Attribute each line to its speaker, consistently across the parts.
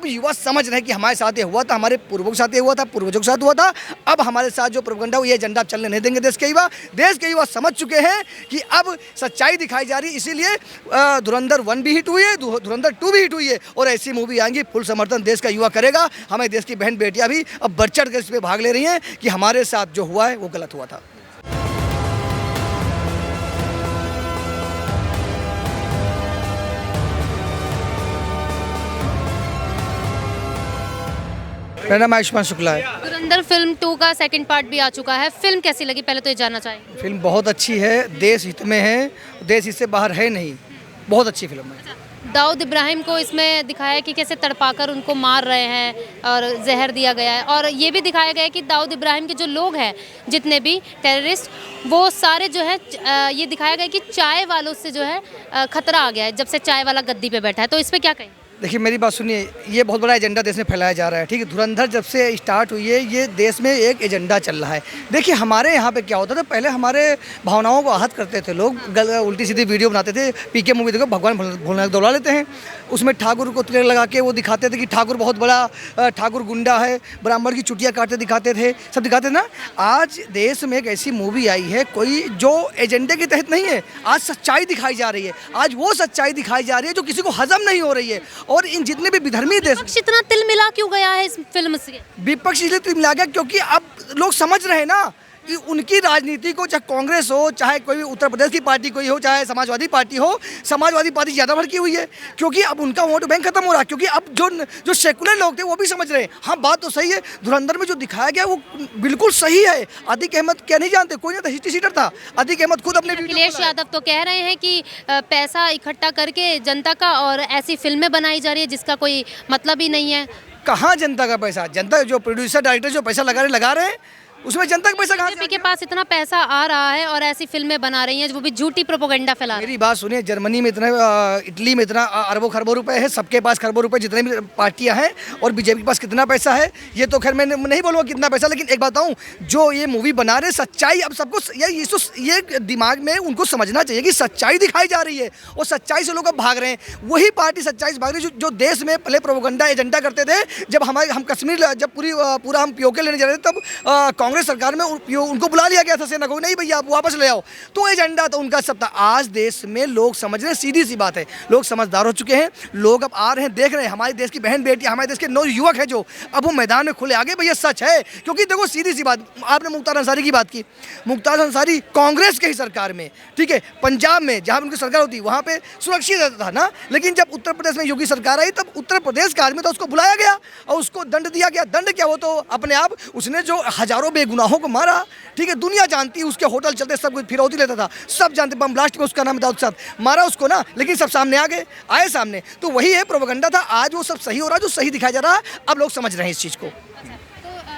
Speaker 1: अब युवा समझ रहे हैं कि हमारे साथ ये हुआ था, हमारे पूर्वों के साथ ये हुआ था, पूर्वजों के साथ हुआ था, अब हमारे साथ जो प्रोपेगेंडा ये एजेंडा चलने नहीं देंगे देश के युवा समझ चुके हैं कि अब सच्चाई दिखाई जा रही है। इसीलिए धुरंधर 1 भी हिट हुई है, धुरंधर 2 भी हिट हुई है और ऐसी मूवी आएंगी, फुल समर्थन देश का युवा करेगा। हमें देश की बहन बेटियां भी अब बढ़ चढ़ कर इस पर भाग ले रही हैं कि हमारे साथ जो हुआ है वो गलत हुआ था। मेरा नाम आयुष्मान शुक्ला है।
Speaker 2: धुरंधर फिल्म 2 का सेकंड पार्ट भी आ चुका है, फिल्म कैसी लगी पहले तो ये जानना चाहेंगे।
Speaker 1: फिल्म बहुत अच्छी है, देश हित में है, देश इससे बाहर है नहीं, बहुत अच्छी फिल्म है।
Speaker 2: दाऊद इब्राहिम को इसमें दिखाया है कि कैसे तड़पाकर उनको मार रहे हैं और जहर दिया गया है, और ये भी दिखाया गया है कि दाऊद इब्राहिम के जो लोग हैं जितने भी टेररिस्ट वो सारे जो है ये दिखाया गया है कि चाय वालों से जो है खतरा आ गया है जब से चाय वाला गद्दी पे बैठा है। तो इस पर क्या कहें।
Speaker 1: देखिए मेरी बात सुनिए, ये बहुत बड़ा एजेंडा देश में फैलाया जा रहा है, ठीक है। धुरंधर जब से स्टार्ट हुई है ये देश में एक एजेंडा चल रहा है। देखिए हमारे यहाँ पे क्या होता था, पहले हमारे भावनाओं को आहत करते थे लोग, उल्टी सीधी वीडियो बनाते थे। पीके मूवी देखो, भगवान भोलेनाथ दौड़ा लेते हैं, उसमें ठाकुर को तिलक लगा के वो दिखाते थे कि ठाकुर बहुत बड़ा ठाकुर गुंडा है, ब्राह्मण की चुटियाँ काटते दिखाते थे, सब दिखाते थे ना। आज देश में एक ऐसी मूवी आई है कोई जो एजेंडे के तहत नहीं है, आज सच्चाई दिखाई जा रही है, आज वो सच्चाई दिखाई जा रही है जो किसी को हजम नहीं हो रही है। और इन जितने भी विधर्मी देश,
Speaker 2: विपक्ष इतना तिल मिला क्यों गया है इस फिल्म से।
Speaker 1: विपक्ष इसलिए तिल मिला गया क्योंकि अब लोग समझ रहे हैं ना कि उनकी राजनीति को, चाहे कांग्रेस हो, चाहे कोई उत्तर प्रदेश की पार्टी कोई हो, चाहे समाजवादी पार्टी हो, समाजवादी पार्टी ज़्यादा भड़की हुई है क्योंकि अब उनका वोट बैंक खत्म हो रहा है। क्योंकि अब जो सेकुलर लोग थे वो भी समझ रहे हैं, हाँ बात तो सही है, धुरंधर में जो दिखाया गया वो बिल्कुल सही है। अतीक अहमद क्या नहीं जानते, कोई नहीं था, हिस्ट्री सीटर था अतीक अहमद, खुद अपने
Speaker 2: अखिलेश यादव तो कह रहे हैं कि पैसा इकट्ठा करके जनता का और ऐसी फिल्में बनाई जा रही है जिसका कोई मतलब ही नहीं है।
Speaker 1: कहाँ जनता का पैसा, जनता जो प्रोड्यूसर डायरेक्टर जो पैसा लगा रहे हैं उसमें जनता का पैसा कहाँ से?
Speaker 2: बीजेपी के पास इतना पैसा आ रहा है और ऐसी फिल्में बना रही हैं वो भी झूठी प्रोपेगेंडा फैला रही है।
Speaker 1: मेरी बात सुनिए, जर्मनी में इतना, इटली में इतना अरबों खरबों रुपए है, सबके पास खरबों रुपए जितने भी पार्टियां हैं, और बीजेपी के पास कितना पैसा है ये तो खैर मैं नहीं बोलूँगा कितना पैसा, लेकिन एक बात बताऊँ, जो ये मूवी बना रहे सच्चाई, अब सबको ये दिमाग में उनको समझना चाहिए कि सच्चाई दिखाई जा रही है और सच्चाई से लोग अब भाग रहे हैं। वही पार्टी सच्चाई से भाग रही है जो देश में पहले प्रोपेगेंडा एजेंडा करते थे। जब हम कश्मीर, जब पूरा हम पीओके लेने जा रहे थे, तब कांग्रेस सरकार में उनको बुला लिया गया था सेना को, नहीं भैया आप वापस ले आओ, तो एजेंडा तो उनका सब था। आज देश में लोग समझ रहे हैं, सीधी सी बात है, लोग समझदार हो चुके हैं, लोग अब आ रहे हैं, देख रहे हैं, हमारे देश की बहन बेटियां, हमारे देश के नौ युवक हैं जो अब वो मैदान में खुले आगे, भैया सच है। क्योंकि देखो सीधी सी बात, आपने मुख्तार अंसारी की बात की, मुख्तार अंसारी कांग्रेस के ही सरकार में, ठीक है, पंजाब में जहाँ उनकी सरकार होती वहाँ पे सुरक्षित रहता था ना, लेकिन जब उत्तर प्रदेश में योगी सरकार आई तब उत्तर प्रदेश का आदमी था, उसको बुलाया गया और उसको दंड दिया गया। दंड क्या, वो तो अपने आप, उसने जो हजारों बेगुनाहों को मारा, ठीक है, दुनिया जानती है, उसके होटल चलते सब कुछ फिरौती लेता था, सब जानते, बम ब्लास्ट में उसका नाम दाऊद साहब, मारा उसको ना, लेकिन सब सामने आए सामने, तो वही है प्रोपेगेंडा था। आज वो सब सही हो रहा है, जो सही दिखाया जा रहा है, अब लोग समझ रहे हैं इस चीज़ को।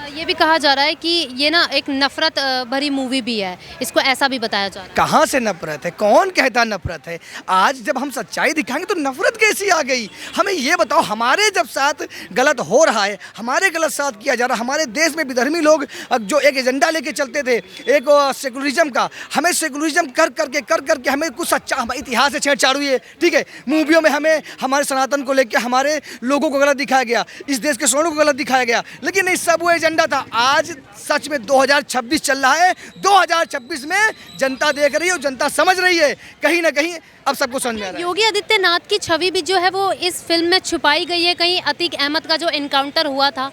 Speaker 2: ये भी कहा जा रहा है कि ये ना एक नफरत भरी मूवी भी है, इसको ऐसा भी बताया जा रहा है।
Speaker 1: कहाँ से नफरत है, कौन कहता नफरत है? आज जब हम सच्चाई दिखाएंगे तो नफरत कैसी आ गई? हमें ये बताओ, हमारे जब साथ गलत हो रहा है, हमारे गलत साथ किया जा रहा है, हमारे देश में विधर्मी लोग जो एक एजेंडा लेके चलते थे, एक सेकुलरिज्म का, हमें सेकुलरिज्म कर करके हमें कुछ सच्चा, हमारे इतिहास से छेड़छाड़ हुई है, ठीक है, मूवियों में हमें हमारे सनातन को लेकर हमारे लोगों को गलत दिखाया गया, इस देश के सोनों को गलत दिखाया गया, लेकिन इस सब वो एजेंडा था। आज सच में 2026 चल रहा है, 2026 में जनता देख रही है और जनता समझ रही है, कहीं ना कहीं अब सबको समझ में आ रहा है।
Speaker 2: योगी आदित्यनाथ की छवि भी जो है वो इस फिल्म में छुपाई गई है। कहीं अतीक अहमद का जो एनकाउंटर हुआ था,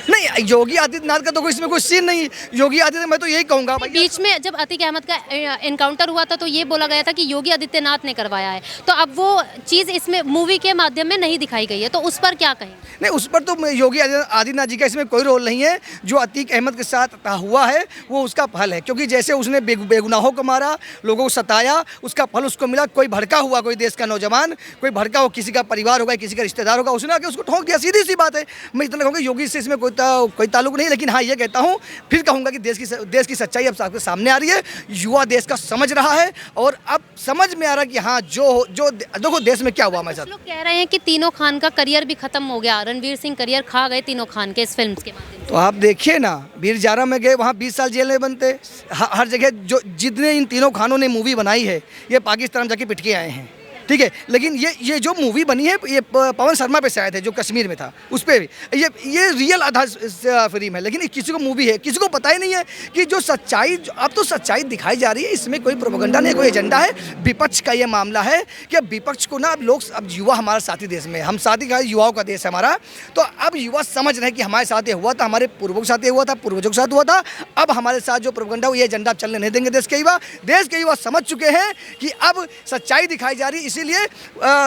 Speaker 1: नहीं, योगी आदित्यनाथ का तो कोई इसमें कोई सीन नहीं। योगी आदित्यनाथ, मैं तो यही कहूँगा,
Speaker 2: बीच में जब अतीक अहमद का एनकाउंटर हुआ था तो ये बोला गया था कि योगी आदित्यनाथ ने करवाया है, तो अब वो चीज़ इसमें मूवी के माध्यम में नहीं दिखाई गई है, तो उस पर क्या कहें?
Speaker 1: नहीं, उस पर तो योगी आदित्यनाथ जी का इसमें कोई रोल नहीं है। जो अतीक अहमद के साथ हुआ है वो उसका फल है, क्योंकि जैसे उसने बेगुनाहों को मारा, लोगों को सताया, उसका फल उसको मिला। कोई भड़का हुआ, कोई देश का नौजवान, कोई भड़का हो, किसी का परिवार होगा, किसी का रिश्तेदार होगा, उसने आके उसको ठोक दिया, सीधी सी बात है। मैं इतना कहूँगा योगी से इसमें कोई ताल्लुक नहीं, लेकिन हाँ ये कहता हूँ, फिर कहूँगा कि देश की सच्चाई अब आपके सामने आ रही है, युवा देश का समझ रहा है और अब समझ में आ रहा है कि हाँ जो देखो देश में क्या हुआ हमारे साथ।
Speaker 2: लोग कह रहे हैं कि तीनों खान का करियर भी खत्म हो गया, रणवीर सिंह करियर खा गए तीनों खान के इस फिल्म के माध्यम से।
Speaker 1: तो आप देखिए ना, वीर जारा में गए, वहाँ 20 साल जेल में बनते, हर जगह जो जितने इन तीनों खानों ने मूवी बनाई है, ये पाकिस्तान जाके पिट के आए हैं, ठीक है, लेकिन ये जो मूवी बनी है ये पवन शर्मा पे से आए थे, जो कश्मीर में था उस पर भी ये रियल आधार फिल्म है, लेकिन किसी को मूवी है, किसी को पता ही नहीं है कि जो सच्चाई, अब तो सच्चाई दिखाई जा रही है, इसमें कोई प्रोपेगेंडा नहीं, कोई एजेंडा है। विपक्ष का ये मामला है कि अब विपक्ष को ना, अब लोग, अब युवा हमारा साथी देश में, हम साथी का युवाओं का देश है हमारा, तो अब युवा समझ रहे हैं कि हमारे साथ ये हुआ था, हमारे पूर्वों के साथ ये हुआ था, पूर्वजों के साथ हुआ था, अब हमारे साथ जो प्रोपेगेंडा ये एजेंडा चलने नहीं देंगे देश के युवा। देश के युवा समझ चुके हैं कि अब सच्चाई दिखाई जा रही है, इसीलिए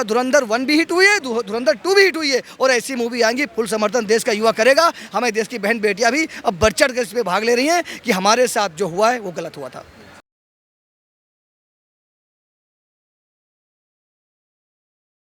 Speaker 1: धुरंधर 1 भी हिट हुई है, धुरंधर 2 भी हिट हुई है, और ऐसी मूवी आएंगी, फुल समर्थन देश का युवा करेगा। हमें देश की बहन बेटियां भी अब बढ़ चढ़ कर इस पर भाग ले रही हैं कि हमारे साथ जो हुआ है वो गलत हुआ था।